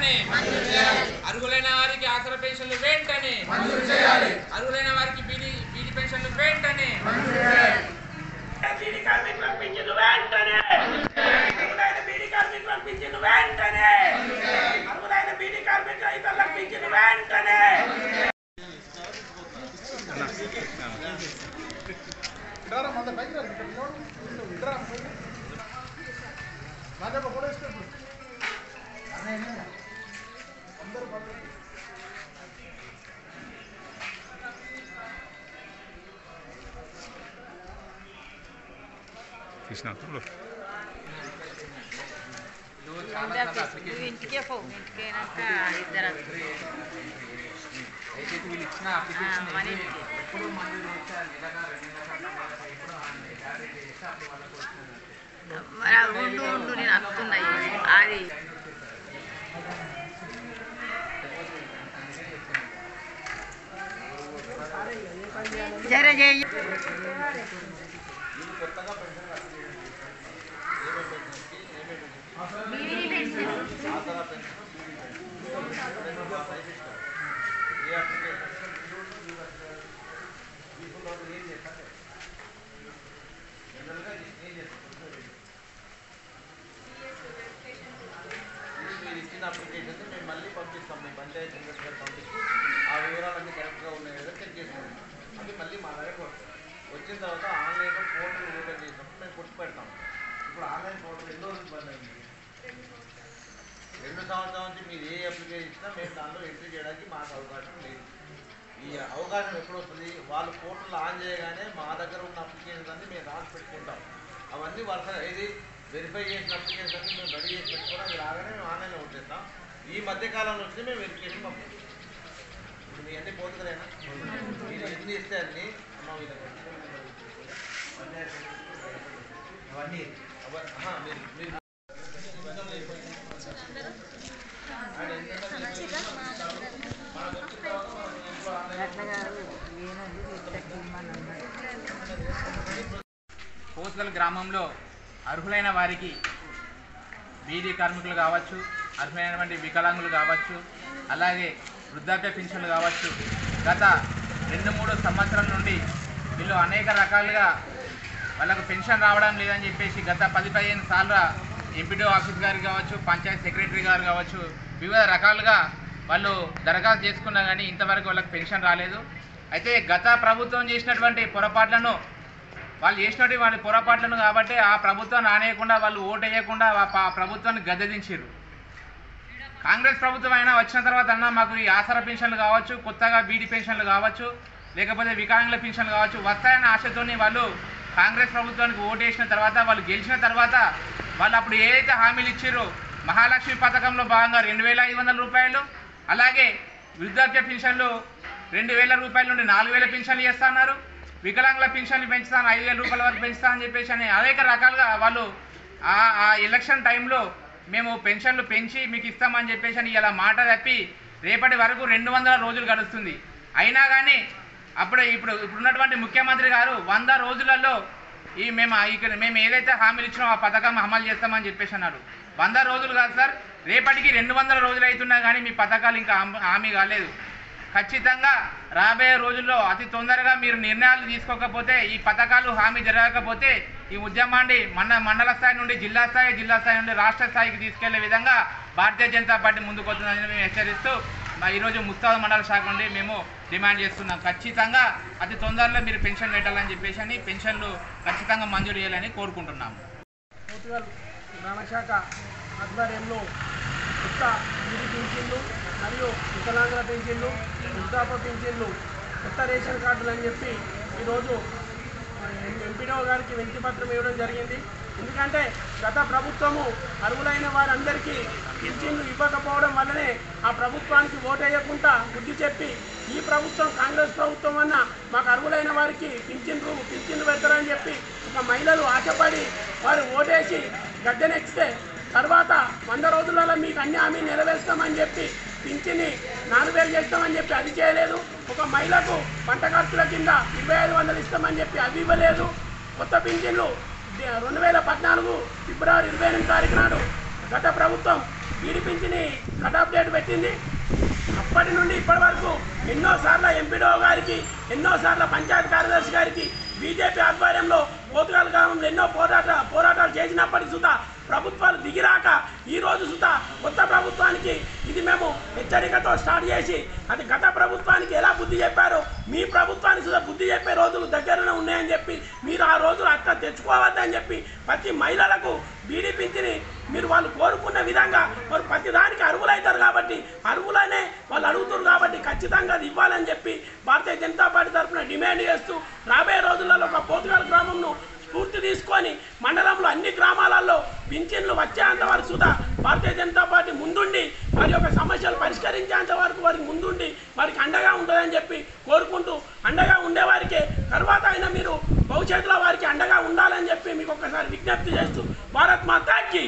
వెంటనే అర్హులైన వారికి ఆసరా పెన్షన్లు వెంటనే అర్హులైన వారికి బీడీ పెన్షన్లు వెంటనే బీడీ కార్మికులకు పింఛను వెంటనే అర్హులైన బీడీ కార్మికులకు పింఛను వెంటనే అర్హులైన బీడీ కార్మికుల ఇతరులకు పింఛను వెంటనే ఇంటికే పో ఇంటికైనాక ఇద్దరు అయితే వీళ్ళు ఇచ్చిన అప్లికేషన్ మన ఇంటికి ఎప్పుడు మంజూరు వచ్చారు ఉండు నేను వస్తున్నాయి అది జర చేయి అప్లికేషన్ మేము మళ్ళీ పంపిస్తాం మీ పంచాయతీ ఇన్వెస్టర్ పంపిస్తూ ఆ వివరాలన్నీ కరెక్ట్గా ఉన్నాయి కదా చెక్ చేసుకుంటాం అది మళ్ళీ మా దగ్గరకు వస్తాం వచ్చిన తర్వాత ఆన్లైన్లో పోర్టల్ ఓపెన్ చేసినప్పుడు మేము కొట్టి పెడతాం ఇప్పుడు ఆన్లైన్ పోర్టల్ ఎన్నో రోజులు బంద్ అయింది 2 సంవత్సరాల నుంచి మీరు ఏ అప్లికేషన్ ఇచ్చినా మేము దానిలో ఎంట్రీ చేయడానికి మాకు అవకాశం లేదు ఈ అవకాశం ఎప్పుడు వస్తుంది వాళ్ళు పోర్టల్ ఆన్ చేయగానే మా దగ్గర ఉన్న అప్లికేషన్స్ అన్నీ మేము రాసి పెట్టుకుంటాం అవన్నీ వరుస ఏది వెరిఫై చేసిన అప్లికేషన్స్ అన్నీ మేము రెడీ చేసి పెట్టుకోవడం అది రాగానే మేము ఆన్లైన్లో ఉంచేస్తాం ఈ మధ్యకాలంలో వచ్చి మేము వెరిఫికేషన్ పంపిస్తాం ఇప్పుడు మీ అన్నీ పోతుందేనా మీరు ఎన్ని ఇస్తే అన్ని అవన్నీ మీరు కోతుగల్ గ్రామంలో అర్హులైన వారికి బీడీ కార్మికులు కావచ్చు, అర్హులైనటువంటి వికలాంగులు కావచ్చు, అలాగే వృద్ధాప్య పింఛన్లు కావచ్చు, గత 2-3 సంవత్సరాల నుండి వీళ్ళు అనేక రకాలుగా వాళ్ళకు పెన్షన్ రావడం లేదని చెప్పేసి గత 10-15 సార్లు ఎంపీడీఓ ఆఫీస్ గారు కావచ్చు, పంచాయతీ సెక్రటరీ గారు కావచ్చు, వివిధ రకాలుగా వాళ్ళు దరఖాస్తు చేసుకున్నా కానీ ఇంతవరకు వాళ్ళకి పెన్షన్ రాలేదు. అయితే గత ప్రభుత్వం చేసినటువంటి పొరపాట్లను కాబట్టి ఆ ప్రభుత్వాన్ని ఆనేయకుండా వాళ్ళు ఓటు వేయకుండా ఆ ప్రభుత్వాన్ని గద్దెదించారు. కాంగ్రెస్ ప్రభుత్వం అయినా వచ్చిన తర్వాత అన్నా మాకు ఈ ఆసరా పెన్షన్లు కావచ్చు, కొత్తగా బీడీ పెన్షన్లు కావచ్చు, లేకపోతే వికలాంగుల పెన్షన్లు కావచ్చు వస్తాయన్న ఆశతోని వాళ్ళు కాంగ్రెస్ ప్రభుత్వానికి ఓటు వేసిన తర్వాత వాళ్ళు గెలిచిన తర్వాత వాళ్ళు అప్పుడు ఏదైతే హామీలు ఇచ్చారో మహాలక్ష్మి పథకంలో భాగంగా 2,500 రూపాయలు, అలాగే వృద్ధాప్య పెన్షన్లు 2,000 రూపాయల నుండి 4,000 పెన్షన్లు చేస్తున్నారు, వికలాంగుల పెన్షన్లు పెంచుతాను 5,000 రూపాయల వరకు పెంచుతా అని చెప్పేసి అని అనేక రకాలుగా వాళ్ళు ఆ ఎలక్షన్ టైంలో మేము పెన్షన్లు పెంచి మీకు ఇస్తామని చెప్పేసి అని ఇలా మాట తప్పి రేపటి వరకు 200 రోజులు గడుస్తుంది. అయినా కానీ ఇప్పుడున్నటువంటి ముఖ్యమంత్రి గారు 100 రోజులలో మేము ఏదైతే హామీలు ఇచ్చినామో ఆ పథకం అమలు చేస్తామని చెప్పేసి అన్నారు. 100 రోజులు కాదు సార్, రేపటికి 200 రోజులు అవుతున్నా కానీ మీ పథకాలు ఇంకా హామీ కాలేదు. ఖచ్చితంగా రాబోయే రోజుల్లో అతి తొందరగా మీరు నిర్ణయాలు తీసుకోకపోతే ఈ పథకాలు హామీ జరగకపోతే ఈ ఉద్యమాన్ని మండల స్థాయి నుండి జిల్లా స్థాయి నుండి రాష్ట్ర స్థాయికి తీసుకెళ్లే విధంగా భారతీయ జనతా పార్టీ ముందుకు వస్తుందని మేము హెచ్చరిస్తూ ఈరోజు ముస్తాబాద్ మండల శాఖ నుండి మేము డిమాండ్ చేస్తున్నాం. ఖచ్చితంగా అతి తొందరలో మీరు పెన్షన్ పెట్టాలని చెప్పేసి అని పెన్షన్లు ఖచ్చితంగా మంజూరు చేయాలని కోరుకుంటున్నాము. కోతుగల్ గ్రామ శాఖ ఆధ్వర్యంలో కొత్త బీడీ పింఛన్లు మరియు వికలాంగుల పెన్షన్లు, వృద్ధాప్య పెన్షన్లు, కొత్త రేషన్ కార్డులు అని చెప్పి ఈరోజు ఎంపీడీఓ గారికి వినతి పత్రం ఇవ్వడం జరిగింది. ఎందుకంటే గత ప్రభుత్వము అర్హులైన వారందరికీ పింఛన్లు ఇవ్వకపోవడం వల్లనే ఆ ప్రభుత్వానికి ఓటు వేయకుండా బుద్ధి చెప్పి ఈ ప్రభుత్వం కాంగ్రెస్ ప్రభుత్వం అన్న మాకు అర్హులైన వారికి పింఛన్లు పెడతారని చెప్పి ఒక మహిళలు ఆశపడి వారు ఓటేసి గద్దెనెక్కితే తర్వాత 100 రోజులలో మీకు అన్ని హామీ నెరవేర్స్తామని చెప్పి పింఛని 4,000 చేస్తామని చెప్పి అది చేయలేదు. ఒక మహిళకు పంట ఖర్చుల కింద 2,500 ఇస్తామని చెప్పి అది ఇవ్వలేదు. కొత్త పింఛన్లు 2014 ఫిబ్రవరి 28 తారీఖు నాడు గత ప్రభుత్వం బీడీ పింఛని కట్ ఆఫ్ డేట్ పెట్టింది. అప్పటి నుండి ఇప్పటి వరకు ఎన్నోసార్లు ఎంపీడీఓ గారికి, ఎన్నోసార్లు పంచాయతీ కార్యదర్శి గారికి బీజేపీ ఆధ్వర్యంలో పోతుగాల గ్రామంలో ఎన్నో పోరాటాలు చేసినప్పటికీ సుతా ప్రభుత్వాలు దిగిరాక ఈరోజు సుతా కొత్త ప్రభుత్వానికి ఇది మేము హెచ్చరికతో స్టార్ట్ చేసి అది గత ప్రభుత్వానికి ఎలా బుద్ధి చెప్పారో మీ ప్రభుత్వానికి సుతా బుద్ధి చెప్పే రోజులు దగ్గరనే ఉన్నాయని చెప్పి మీరు ఆ రోజులు అట్లా తెచ్చుకోవద్దని చెప్పి ప్రతి మహిళలకు బీడీ పింఛని మీరు వాళ్ళు కోరుకున్న విధంగా మరి ప్రతి దానికి అర్హులవుతారు కాబట్టి అర్హులనే వాళ్ళు అడుగుతారు కాబట్టి ఖచ్చితంగా అది ఇవ్వాలని చెప్పి భారతీయ జనతా పార్టీ తరఫున డిమాండ్ చేస్తూ రాబోయే రోజులలో ఒక పోతుగాల గ్రామంను స్ఫూర్తి తీసుకొని మండలంలో అన్ని గ్రామాలలో పింఛన్లు వచ్చేంత వరకు సుధా భారతీయ జనతా పార్టీ ముందుండి వారి యొక్క సమస్యలు పరిష్కరించేంత వరకు వారికి ముందుండి వారికి అండగా ఉంటుందని చెప్పి కోరుకుంటూ అండగా ఉండేవారికే తర్వాత అయినా మీరు భవిష్యత్తులో వారికి అండగా ఉండాలని చెప్పి మీకు ఒక్కసారి విజ్ఞప్తి చేస్తూ భారత్ మాతాకి